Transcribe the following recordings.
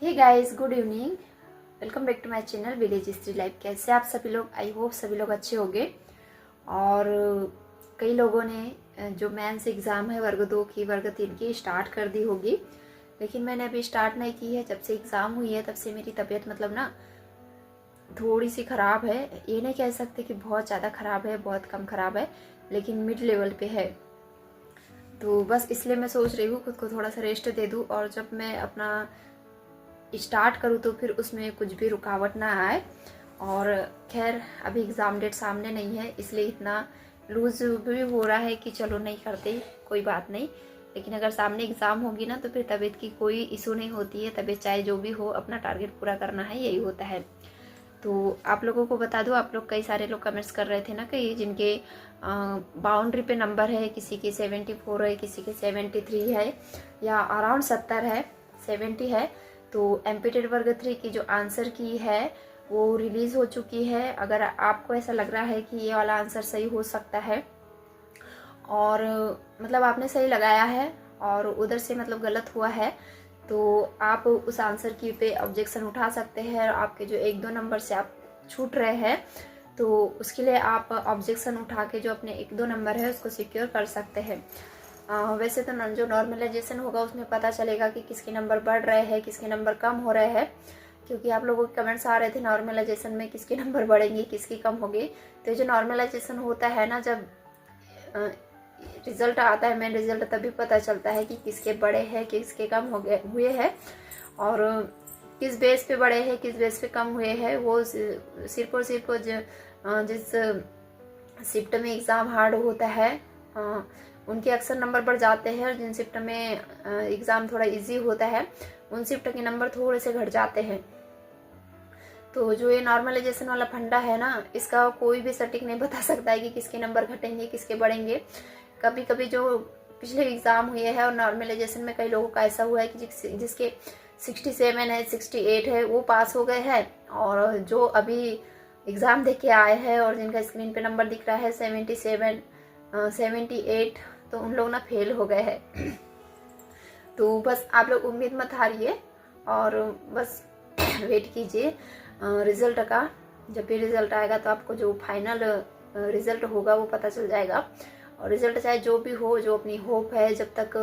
Hey guys, good evening. Welcome back to my channel village history life. कैसे आप सभी लोग? आई होप सभी लोग अच्छे होंगे। और कई लोगों ने जो मेंस एग्ज़ाम है वर्ग 2 की, वर्ग 3 की स्टार्ट कर दी होगी, लेकिन मैंने अभी स्टार्ट नहीं की है। जब से एग्ज़ाम हुई है तब से मेरी तबीयत ना थोड़ी सी ख़राब है। ये नहीं कह सकते कि बहुत ज़्यादा ख़राब है, बहुत कम ख़राब है, लेकिन मिड लेवल पे है। तो बस इसलिए मैं सोच रही हूँ खुद को थोड़ा सा रेस्ट दे दूँ, और जब मैं अपना स्टार्ट करूँ तो फिर उसमें कुछ भी रुकावट ना आए। और खैर अभी एग्ज़ाम डेट सामने नहीं है, इसलिए इतना लूज भी हो रहा है कि चलो नहीं करते, कोई बात नहीं। लेकिन अगर सामने एग्ज़ाम होगी ना तो फिर तबीयत की कोई इशू नहीं होती है। तबीयत चाहे जो भी हो, अपना टारगेट पूरा करना है, यही होता है। तो आप लोगों को बता दूं, आप लोग कई सारे लोग कमेंट्स कर रहे थे ना कि जिनके बाउंड्री पे नंबर है, किसी के 74 है, किसी के 73 है, या अराउंड 70 है, 70 है। तो एमपीटेड वर्ग 3 की जो आंसर की है वो रिलीज़ हो चुकी है। अगर आपको ऐसा लग रहा है कि ये वाला आंसर सही हो सकता है, और मतलब आपने सही लगाया है और उधर से मतलब गलत हुआ है, तो आप उस आंसर की पे ऑब्जेक्शन उठा सकते हैं। और आपके जो 1-2 नंबर से आप छूट रहे हैं, तो उसके लिए आप ऑब्जेक्शन उठा के जो अपने 1-2 नंबर है उसको सिक्योर कर सकते हैं। वैसे तो जो नॉर्मलाइजेशन होगा उसमें पता चलेगा कि किसके नंबर बढ़ रहे हैं, किसके नंबर कम हो रहे हैं, क्योंकि आप लोगों के कमेंट्स आ रहे थे नॉर्मलाइजेशन में किसके नंबर बढ़ेंगे, किसकी कम होगी। तो जो नॉर्मलाइजेशन होता है ना, जब रिजल्ट आता है, मेन रिजल्ट, तभी पता चलता है कि किसके बड़े हैं, किसके कम हो गए हुए हैं, और किस बेस पे बड़े हैं, किस बेस पे कम हुए हैं। वो सिर्फ और सिर्फ जिस शिफ्ट में एग्ज़ाम हार्ड होता है उनके अक्सर नंबर बढ़ जाते हैं, और जिन शिफ्ट में एग्ज़ाम थोड़ा इजी होता है उन शिफ्ट के नंबर थोड़े से घट जाते हैं। तो जो ये नॉर्मलाइजेशन वाला फंडा है ना, इसका कोई भी सटीक नहीं बता सकता है कि किसके नंबर घटेंगे, किसके बढ़ेंगे। कभी कभी जो पिछले एग्ज़ाम हुए हैं और नॉर्मलाइजेशन में कई लोगों का ऐसा हुआ है कि जिसके 67 है, 68 है, वो पास हो गए हैं, और जो अभी एग्ज़ाम दे के आए हैं और जिनका स्क्रीन पे नंबर दिख रहा है 77, 78, तो उन लोग ना फेल हो गए हैं। तो बस आप लोग उम्मीद मत हारिए, और बस वेट कीजिए रिज़ल्ट का। जब भी रिज़ल्ट आएगा तो आपको जो फाइनल रिज़ल्ट होगा वो पता चल जाएगा। और रिज़ल्ट चाहे जो भी हो, जो अपनी होप है, जब तक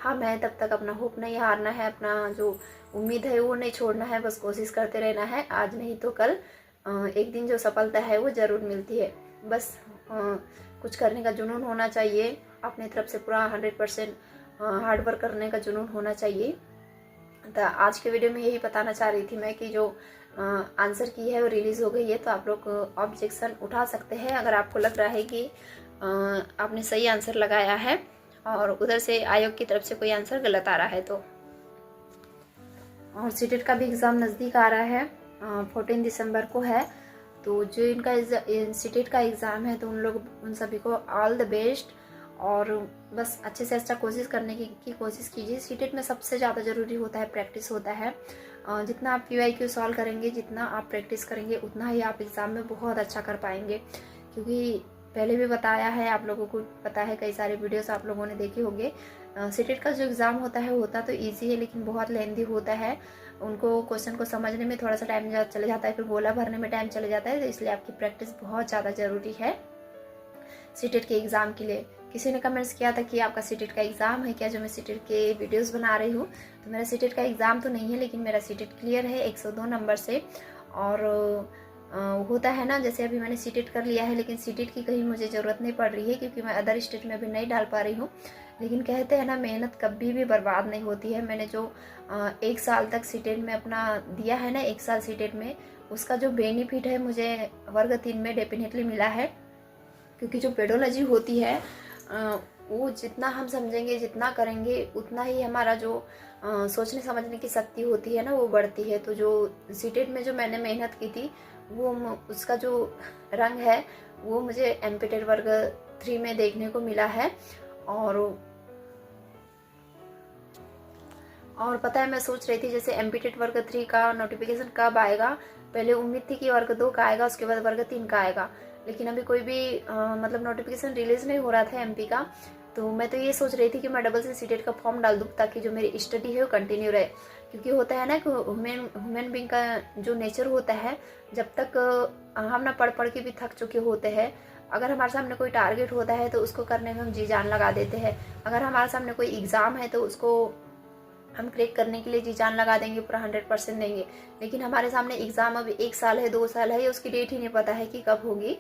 हम हैं तब तक अपना होप नहीं हारना है, अपना जो उम्मीद है वो नहीं छोड़ना है, बस कोशिश करते रहना है। आज नहीं तो कल एक दिन जो सफलता है वो ज़रूर मिलती है। बस कुछ करने का जुनून होना चाहिए, अपने तरफ से पूरा 100% हार्ड वर्क करने का जुनून होना चाहिए। तो आज के वीडियो में यही बताना चाह रही थी मैं कि जो आंसर की है वो रिलीज़ हो गई है, तो आप लोग ऑब्जेक्शन उठा सकते हैं अगर आपको लग रहा है कि आपने सही आंसर लगाया है और उधर से आयोग की तरफ से कोई आंसर गलत आ रहा है तो। और सीटेट का भी एग्ज़ाम नज़दीक आ रहा है, 14 दिसंबर को है। तो जो इनका सीटेट का एग्ज़ाम है तो उन सभी को ऑल द बेस्ट, और बस अच्छे से अच्छा कोशिश करने की कोशिश कीजिए। सीटेट में सबसे ज़्यादा ज़रूरी होता है प्रैक्टिस होता है। जितना आप PYQ सॉल्व करेंगे, जितना आप प्रैक्टिस करेंगे, उतना ही आप एग्ज़ाम में बहुत अच्छा कर पाएंगे। क्योंकि पहले भी बताया है, आप लोगों को पता है, कई सारे वीडियोस आप लोगों ने देखे होंगे। सीटेट का जो एग्ज़ाम होता है होता तो ईजी है, लेकिन बहुत लेंदी होता है। उनको क्वेश्चन को समझने में थोड़ा सा टाइम चले जाता है, फिर गोला भरने में टाइम चले जाता है। तो इसलिए आपकी प्रैक्टिस बहुत ज़्यादा ज़रूरी है सीटेट के एग्ज़ाम के लिए। किसी ने कमेंट्स किया था कि आपका सीटेट का एग्ज़ाम है क्या, जो मैं सीटेट के वीडियोस बना रही हूँ। तो मेरा सीटेट का एग्ज़ाम तो नहीं है, लेकिन मेरा सीटेट क्लियर है 102 नंबर से। और होता है ना, जैसे अभी मैंने सीटेट कर लिया है, लेकिन सीटेट की कहीं मुझे ज़रूरत नहीं पड़ रही है, क्योंकि मैं अदर स्टेट में अभी नहीं डाल पा रही हूँ। लेकिन कहते हैं ना, मेहनत कभी भी बर्बाद नहीं होती है। मैंने जो 1 साल तक सीटेट में अपना दिया है ना, 1 साल सीटेट में, उसका जो बेनिफिट है मुझे वर्ग 3 में डेफिनेटली मिला है। क्योंकि जो पेडोलॉजी होती है वो जितना हम समझेंगे, जितना करेंगे, उतना ही हमारा जो सोचने समझने की शक्ति होती है ना वो बढ़ती है। तो जो सीटेट में जो मैंने मेहनत की थी, वो उसका जो रंग है वो मुझे एमपीटेड वर्ग 3 में देखने को मिला है। और पता है, मैं सोच रही थी जैसे एमपीटेड वर्ग 3 का नोटिफिकेशन कब आएगा। पहले उम्मीद थी कि वर्ग 2 का आएगा, उसके बाद वर्ग 3 का आएगा, लेकिन अभी कोई भी मतलब नोटिफिकेशन रिलीज नहीं हो रहा था MP का। तो मैं तो ये सोच रही थी कि मैं डबल से सीटेट का फॉर्म डाल दूँ, ताकि जो मेरी स्टडी है वो कंटिन्यू रहे। क्योंकि होता है ना कि ह्यूमन बीइंग का जो नेचर होता है, जब तक हम ना पढ़ पढ़ के भी थक चुके होते हैं, अगर हमारे सामने कोई टारगेट होता है तो उसको करने में हम जी जान लगा देते हैं। अगर हमारे सामने कोई एग्ज़ाम है तो उसको हम क्रैक करने के लिए जी जान लगा देंगे, पूरा 100% देंगे। लेकिन हमारे सामने एग्ज़ाम अभी 1 साल है, 2 साल है, उसकी डेट ही नहीं पता है कि कब होगी,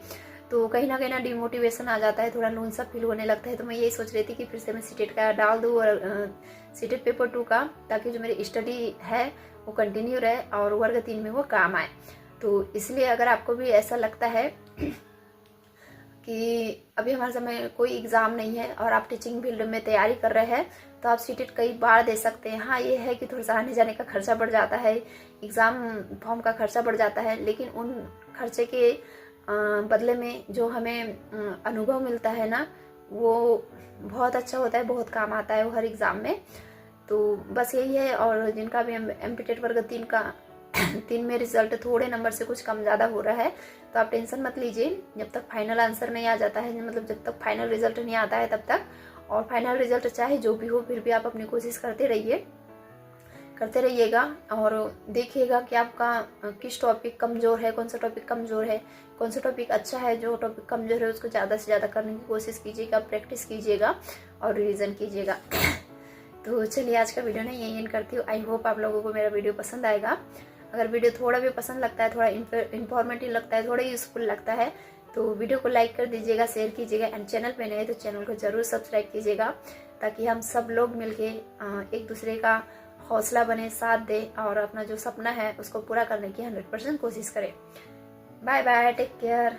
तो कहीं ना डिमोटिवेशन आ जाता है, थोड़ा लोन सा फील होने लगता है। तो मैं यही सोच रही थी कि फिर से मैं सीटेट का डाल दूँ और सीटेट पेपर 2 का, ताकि जो मेरी स्टडी है वो कंटिन्यू रहे और वर्ग 3 में वो काम आए। तो इसलिए अगर आपको भी ऐसा लगता है कि अभी हमारे समय कोई एग्ज़ाम नहीं है और आप टीचिंग फील्ड में तैयारी कर रहे हैं, तो आप सीटेट कई बार दे सकते हैं। हाँ, ये है कि थोड़ा सा आने जाने का खर्चा बढ़ जाता है, एग्ज़ाम फॉर्म का खर्चा बढ़ जाता है, लेकिन उन खर्चे के बदले में जो हमें अनुभव मिलता है ना, वो बहुत अच्छा होता है, बहुत काम आता है वो हर एग्ज़ाम में। तो बस यही है। और जिनका भी एमपीटेट वर्ग 3 का 3 में रिजल्ट थोड़े नंबर से कुछ कम ज़्यादा हो रहा है, तो आप टेंशन मत लीजिए। जब तक फाइनल आंसर नहीं आ जाता है, मतलब जब तक फाइनल रिजल्ट नहीं आता है तब तक, और फाइनल रिजल्ट चाहे जो भी हो, फिर भी आप अपनी कोशिश करते रहिएगा और देखिएगा कि आपका किस टॉपिक कमज़ोर है, कौन सा टॉपिक कमज़ोर है, कौन सा टॉपिक अच्छा है। जो टॉपिक कमज़ोर है उसको ज़्यादा से ज़्यादा करने की कोशिश कीजिएगा, प्रैक्टिस कीजिएगा और रिवीजन कीजिएगा। तो चलिए, आज का वीडियो ना यही एंड करती हूँ। आई होप आप लोगों को मेरा वीडियो पसंद आएगा। अगर वीडियो थोड़ा भी पसंद लगता है, थोड़ा इन्फॉर्मेटिव लगता है, थोड़ा यूजफुल लगता है, तो वीडियो को लाइक कर दीजिएगा, शेयर कीजिएगा, एंड चैनल पे नए तो चैनल को जरूर सब्सक्राइब कीजिएगा, ताकि हम सब लोग मिलके एक दूसरे का हौसला बने, साथ दे और अपना जो सपना है उसको पूरा करने की 100% कोशिश करें। Bye bye, take care.